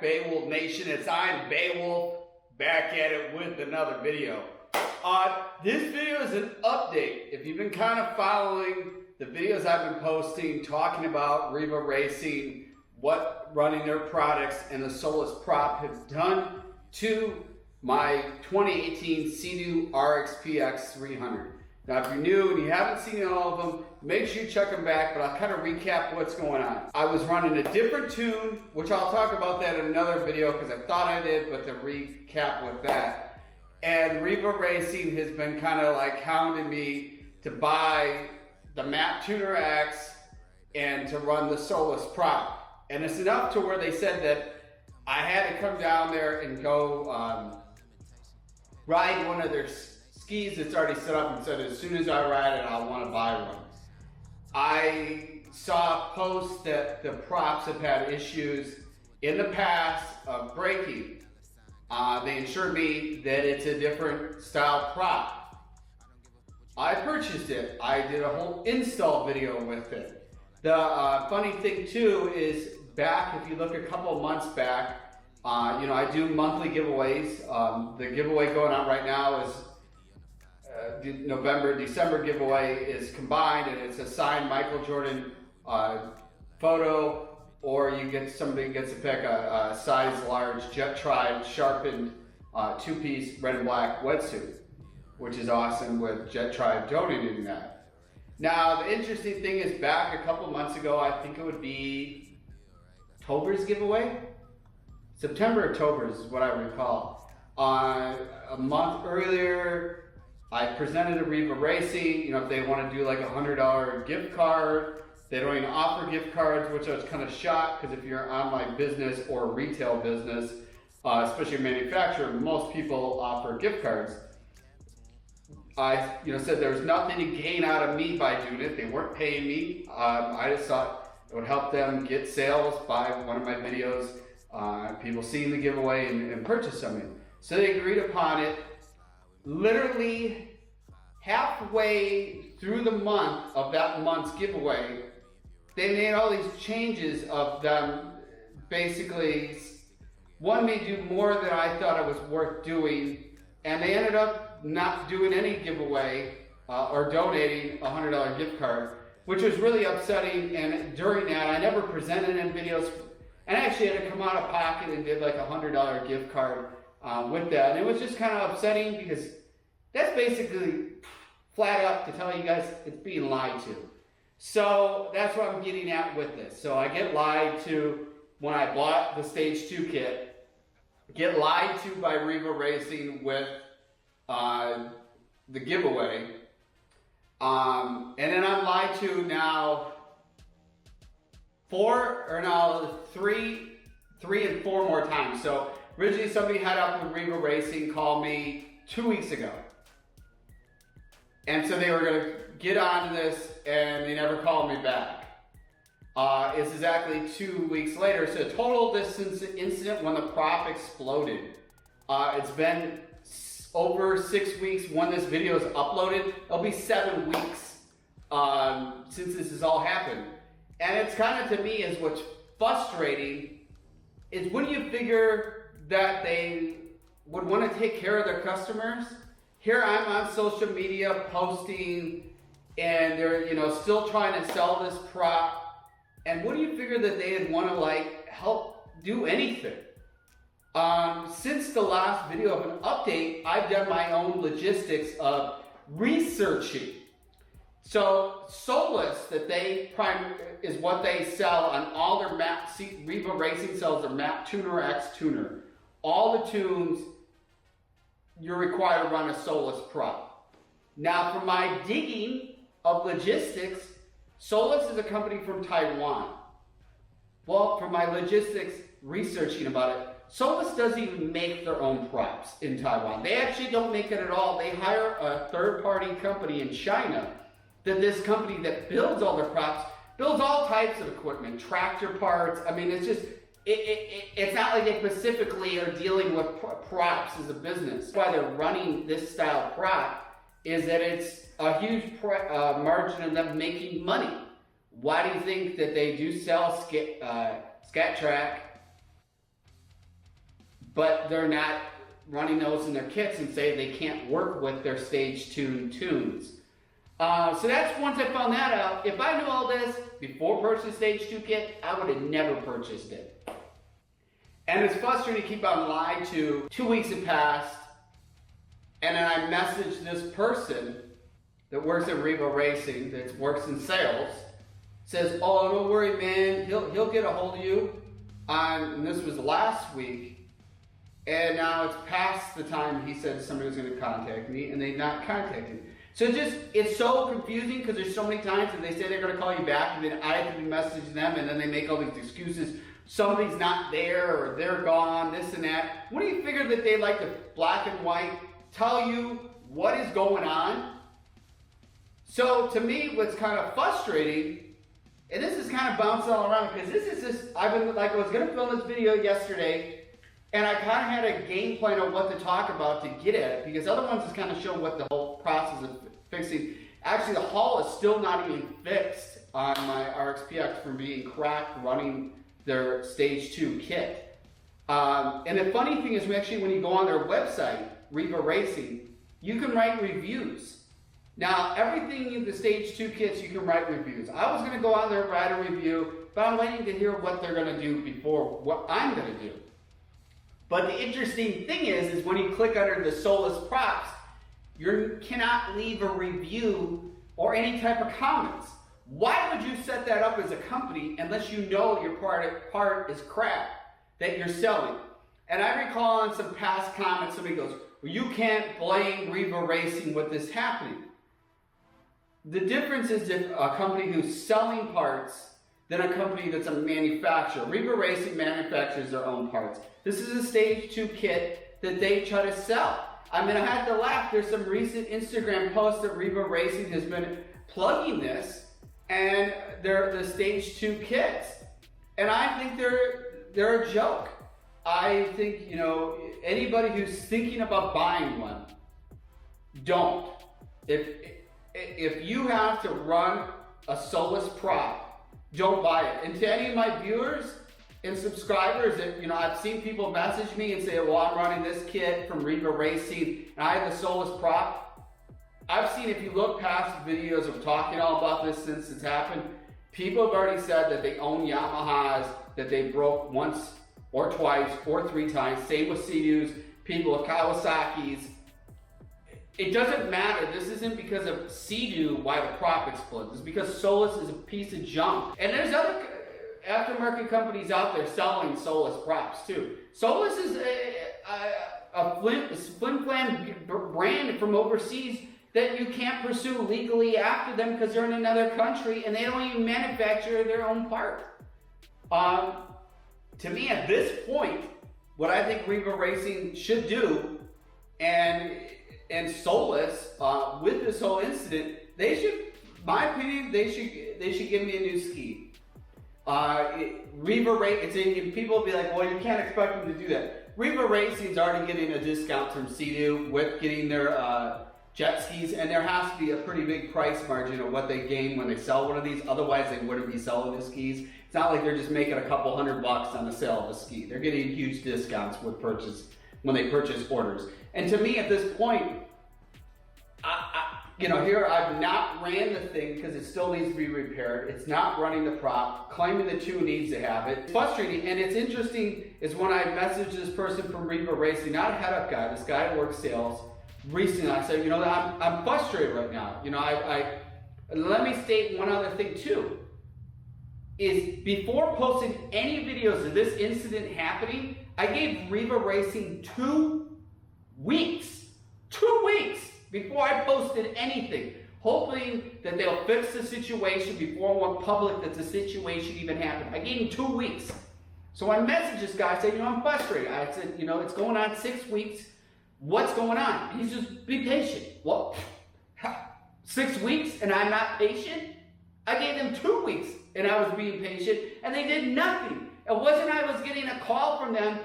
Beowulf Nation. It's I, Beowulf, back at it with another video. This video is an update. If you've been kind of following the videos I've been posting, talking about Riva Racing, what running their products and the Solas prop has done to my 2018 Sea Doo RXP X 300. Now, if you're new and you haven't seen all of them, make sure you check them back, but I'll kind of recap what's going on. I was running a different tune, which I'll talk about that in another video because I thought I did, but to recap with that. And Riva Racing has been kind of like hounding me to buy the MACH Tuner X and to run the Solas prop. And it's enough to where they said that I had to come down there and go ride one of their skis that's already set up, and said as soon as I ride it, I'll want to buy one. I saw a post that the props have had issues in the past of breaking. They assured me that it's a different style prop. I purchased it. I did a whole install video with it. The funny thing too is back, if you look a couple months back, I do monthly giveaways. The giveaway going on right now is December giveaway is combined, and it's a signed Michael Jordan photo, or you get somebody gets to pick a size large Jettrim sharpened two-piece red and black wetsuit, which is awesome with Jettrim donating that. Now, the interesting thing is back a couple months ago, I think it would be October's giveaway. September, October is what I recall. A month earlier, I presented a Riva Racing, if they want to do like a $100 gift card. They don't even offer gift cards, which I was kind of shocked, because if you're an online business or a retail business, especially a manufacturer, most people offer gift cards. I said there was nothing to gain out of me by doing it. They weren't paying me. I just thought it would help them get sales by one of my videos, people seeing the giveaway and purchase something. So they agreed upon it. Literally halfway through the month of that month's giveaway, they made all these changes of them basically wanting me to do more than I thought it was worth doing, and they ended up not doing any giveaway or donating a $100 gift card, which was really upsetting. And during that, I never presented in videos, and I actually had to come out of pocket and did like a $100 gift card with that. And it was just kind of upsetting, because that's basically flat up to tell you guys it's being lied to. So that's what I'm getting at with this. So I get lied to when I bought the Stage 2 kit, get lied to by Riva Racing with the giveaway. And then I'm lied to now three and four more times. So originally somebody had up with Riva Racing called me 2 weeks ago. And so they were going to get onto this, and they never called me back. It's exactly 2 weeks later. So total this incident when the prop exploded. It's been over 6 weeks when this video is uploaded. It'll be 7 weeks since this has all happened. And it's kind of, to me, is what's frustrating is, wouldn't you figure that they would want to take care of their customers? Here I'm on social media posting, and they're still trying to sell this prop, and wouldn't you figure that they'd want to help do anything? Since the last video of an update, I've done my own logistics of researching. So Solas, that is what they sell on all their MACH. Riva Racing sells their MACH Tuner X tuner. All the tunes, you're required to run a Solas prop. Now, for my digging of logistics, Solas is a company from Taiwan. Well, for my logistics researching about it, Solas doesn't even make their own props in Taiwan. They actually don't make it at all. They hire a third-party company in China, that this company that builds all their props, builds all types of equipment, tractor parts. I mean, it's just, it's not like they specifically are dealing with props as a business. That's why they're running this style prop, is that it's a huge margin of them making money. Why do you think that they do sell Scat Track but they're not running those in their kits and say they can't work with their stage 2 tunes. So that's once I found that out. If I knew all this before purchasing stage 2 kit, I would have never purchased it. And it's frustrating to keep on lied to. 2 weeks have passed, and then I messaged this person that works at Riva Racing, that works in sales, says, oh, don't worry, man, he'll get a hold of you. And this was last week, and now it's past the time he said somebody was going to contact me, and they've not contacted me. So it's so confusing because there's so many times that they say they're going to call you back, and then I have to be messaging them, and then they make all these excuses. Somebody's not there, or they're gone, this and that. When do you figure that they like to black and white tell you what is going on? So to me, what's kind of frustrating, and this is kind of bouncing all around, because I was going to film this video yesterday, and I kind of had a game plan of what to talk about to get at it, because other ones is kind of show what the whole process of fixing. Actually, the hull is still not even fixed on my RXPX from being cracked running their stage 2 kit. And the funny thing is, when you go on their website, Riva Racing, you can write reviews. Now, everything in the stage 2 kits, you can write reviews. I was going to go on there and write a review, but I'm waiting to hear what they're going to do before what I'm going to do. But the interesting thing is when you click under the Solas props, you cannot leave a review or any type of comments. Why would you set that up as a company unless you know your part is crap that you're selling? And I recall on some past comments, somebody goes, well, you can't blame Riva Racing with this happening. The difference is if a company who's selling parts than a company that's a manufacturer. Riva Racing manufactures their own parts. This is a stage 2 kit that they try to sell. I mean, I had to laugh. There's some recent Instagram posts that Riva Racing has been plugging this, and they're the stage 2 kits. And I think they're a joke. I think, anybody who's thinking about buying one, don't. If you have to run a Solas prop, don't buy it. And to any of my viewers and subscribers, I've seen people message me and say, well, I'm running this kit from Riva Racing, and I have the Solas prop. I've seen, if you look past videos of talking all about this since it's happened, people have already said that they own Yamahas, that they broke once or twice or 3 times. Same with Sea Doos, people with Kawasaki's. It doesn't matter. This isn't because of Sea Doo why the prop explodes. It's because Solas is a piece of junk. And there's other aftermarket companies out there selling Solas props too. Solas is a flim-flam brand from overseas that you can't pursue legally after them because they're in another country and they don't even manufacture their own part. To me, at this point, what I think Riva Racing should do, and Solas, with this whole incident, they should, my opinion, they should give me a new ski. Riva Racing, people will be like, well, you can't expect them to do that. Riva Racing's already getting a discount from Sea Doo with getting their jet skis, and there has to be a pretty big price margin of what they gain when they sell one of these. Otherwise, they wouldn't be selling the skis. It's not like they're just making a couple $100 on the sale of a ski. They're getting huge discounts with when they purchase orders. And to me, at this point, here I've not ran the thing because it still needs to be repaired. It's not running the prop, claiming the 2 needs to have it. It's frustrating, and it's interesting is when I messaged this person from Riva Racing, not a head-up guy, this guy that works sales, recently I said, I'm frustrated right now. Let me state one other thing too, is before posting any videos of this incident happening, I gave Riva Racing 2 weeks. 2 weeks! Before I posted anything, hoping that they'll fix the situation before I went public that the situation even happened. I gave him 2 weeks. So I messaged this guy, I said, I'm frustrated. I said, it's going on 6 weeks. What's going on? And he says, be patient. What? 6 weeks and I'm not patient? I gave them 2 weeks and I was being patient and they did nothing. It wasn't I was getting a call from them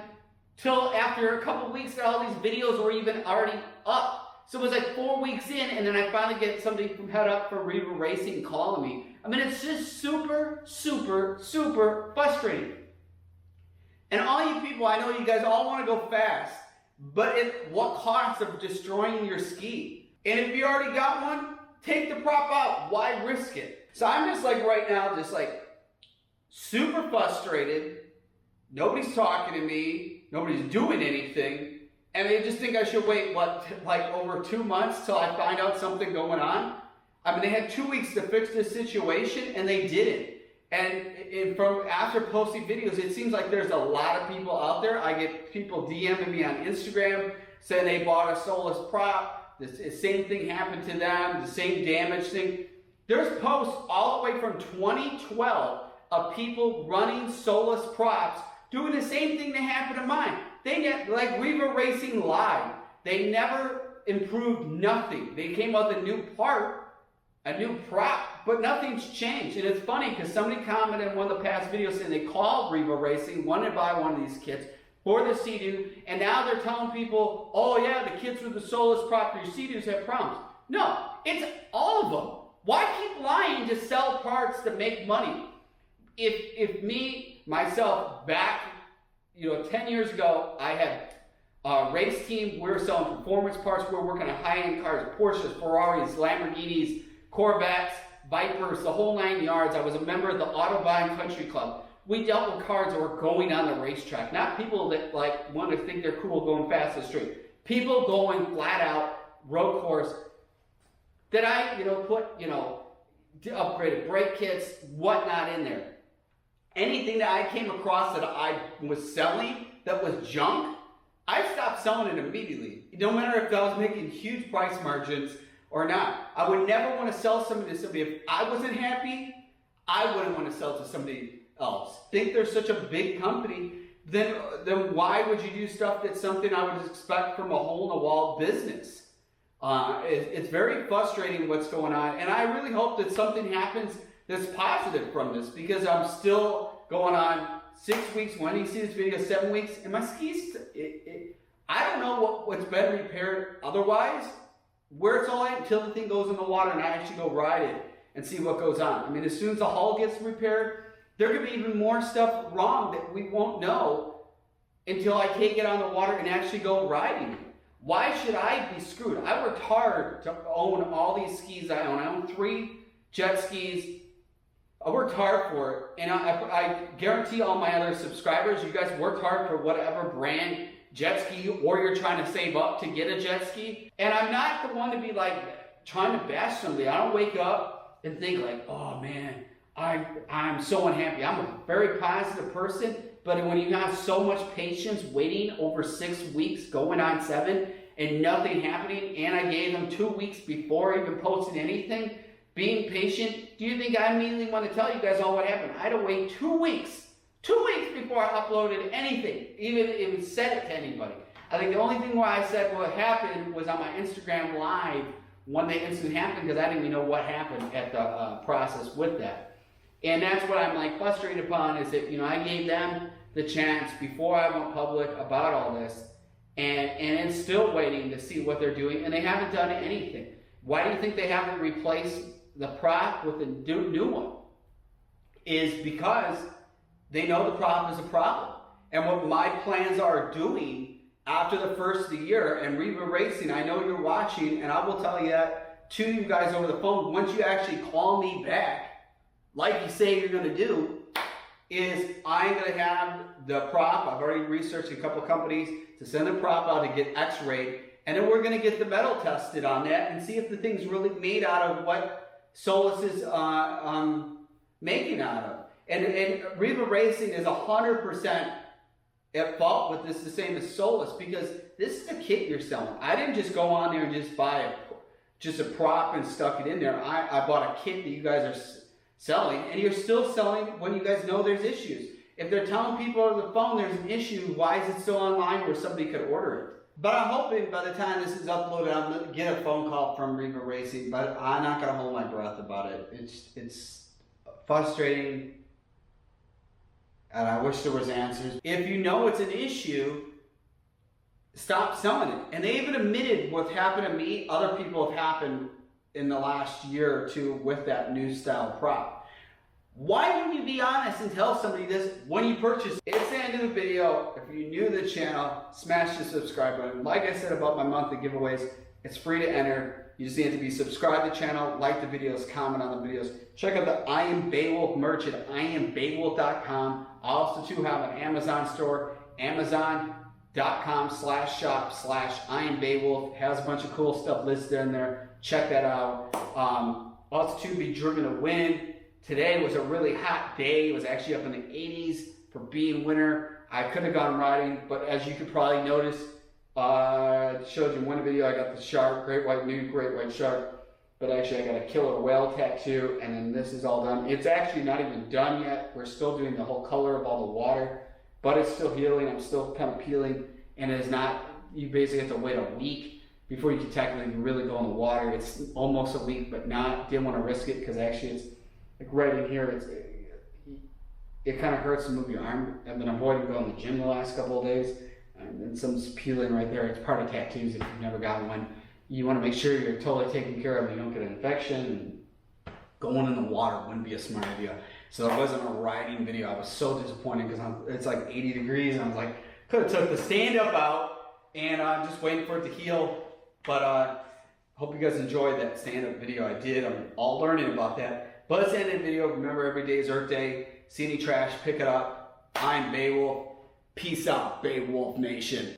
till after a couple weeks that all these videos were even already up. So it was like 4 weeks in, and then I finally get somebody from head up for Riva Racing calling me. I mean, it's just super, super, super frustrating. And all you people, I know you guys all want to go fast, but at what cost of destroying your ski? And if you already got one, take the prop out. Why risk it? So I'm just like right now, just like super frustrated. Nobody's talking to me. Nobody's doing anything. And they just think I should wait, what, like over 2 months till I find out something going on? I mean, they had 2 weeks to fix this situation and they didn't. And from after posting videos, it seems like there's a lot of people out there. I get people DMing me on Instagram saying they bought a Solas prop. The same thing happened to them, the same damage thing. There's posts all the way from 2012 of people running Solas props doing the same thing that happened to mine. Like Riva Racing lied. They never improved nothing. They came out with a new part, a new prop, but nothing's changed. And it's funny because somebody commented in one of the past videos saying they called Riva Racing, wanted to buy one of these kits for the Sea-Doo, and now they're telling people, oh yeah, the kits with the Solas prop for your Sea-Doos have problems. No, it's all of them. Why keep lying to sell parts to make money? If me, myself, back 10 years ago, I had a race team, we were selling performance parts, we were working on high-end cars, Porsches, Ferraris, Lamborghinis, Corvettes, Vipers, the whole 9 yards. I was a member of the Auto Buying Country Club. We dealt with cars that were going on the racetrack, not people that like want to think they're cool going fast the street. People going flat out road course that I put upgraded brake kits, whatnot in there. Anything that I came across that I was selling that was junk, I stopped selling it immediately. No matter if I was making huge price margins or not. I would never want to sell something to somebody. If I wasn't happy, I wouldn't want to sell to somebody else. Think they're such a big company, then why would you do stuff that's something I would expect from a hole-in-the-wall business? It's very frustrating what's going on, and I really hope that something happens that's positive from this, because I'm still going on 6 weeks. When you see this video, 7 weeks, and my skis, I don't know what's been repaired otherwise, where it's all at until the thing goes in the water and I actually go ride it and see what goes on. I mean, as soon as the hull gets repaired, there could be even more stuff wrong that we won't know until I take it on the water and actually go riding it. Why should I be screwed? I worked hard to own all these skis I own. I own 3 jet skis. I worked hard for it, and I guarantee all my other subscribers, you guys worked hard for whatever brand jet ski or you're trying to save up to get a jet ski. And I'm not the one to be like trying to bash somebody. I don't wake up and think like, oh man, I'm so unhappy. I'm a very positive person, but when you have so much patience waiting over 6 weeks, going on 7, and nothing happening, and I gave them 2 weeks before I even posted anything, being patient, do you think I immediately want to tell you guys all what happened? I had to wait 2 weeks. 2 weeks before I uploaded anything, even said it to anybody. I think the only thing where I said what happened was on my Instagram live when the incident happened, because I didn't even know what happened at the process with that. And that's what I'm like frustrated upon, is that I gave them the chance before I went public about all this, and it's still waiting to see what they're doing, and they haven't done anything. Why do you think they haven't replaced the prop with a new one? Is because they know the problem is a problem. And what my plans are doing after the first of the year, and Riva Racing, I know you're watching, and I will tell you that to you guys over the phone, once you actually call me back, like you say you're gonna do, is I'm gonna have the prop. I've already researched a couple companies to send the prop out to get x-rayed, and then we're gonna get the metal tested on that and see if the thing's really made out of what Solas is making out of. And Riva Racing is 100% at fault with this, the same as Solas, because this is a kit you're selling. I didn't just go on there and just buy just a prop and stuck it in there. I bought a kit that you guys are selling, and you're still selling when you guys know there's issues. If they're telling people over the phone there's an issue, why is it still online where somebody could order it? But I'm hoping by the time this is uploaded, I'm going to get a phone call from Riva Racing, but I'm not going to hold my breath about it. It's frustrating. And I wish there was answers. If you know it's an issue, stop selling it. And they even admitted what happened to me, other people have happened in the last year or two with that new style prop. Why wouldn't you be honest and tell somebody this when you purchase? It's the end of the video. If you're new to the channel, smash the subscribe button. Like I said about my monthly giveaways, it's free to enter. You just need to be subscribed to the channel, like the videos, comment on the videos. Check out the I Am Beowulf merch at IamBeowulf.com. I also too have an Amazon store, Amazon.com/shop/IamBeowulf. Has a bunch of cool stuff listed in there. Check that out. Also too, be driven to win. Today was a really hot day. It was actually up in the 80s for being winter. I could have gone riding, but as you could probably notice, showed you in one video, I got the shark, great white shark, but actually I got a killer whale tattoo, and then this is all done. It's actually not even done yet. We're still doing the whole color of all the water, but it's still healing. I'm still kind of peeling, and it is not, you basically have to wait a week before you can technically really go in the water. It's almost a week, but not, didn't want to risk it because actually it's like right in here, it kind of hurts to move your arm. I've been avoiding going to the gym the last couple of days. And some's peeling right there. It's part of tattoos if you've never gotten one. You want to make sure you're totally taken care of and you don't get an infection. And going in the water wouldn't be a smart idea. So it wasn't a riding video. I was so disappointed because it's like 80 degrees and I was like, could have took the stand up out and I'm just waiting for it to heal. But hope you guys enjoyed that stand up video I did. I'm all learning about that. But let's end the video. Remember, every day is Earth Day. See any trash, pick it up. I'm Beowulf. Peace out, Beowulf Nation.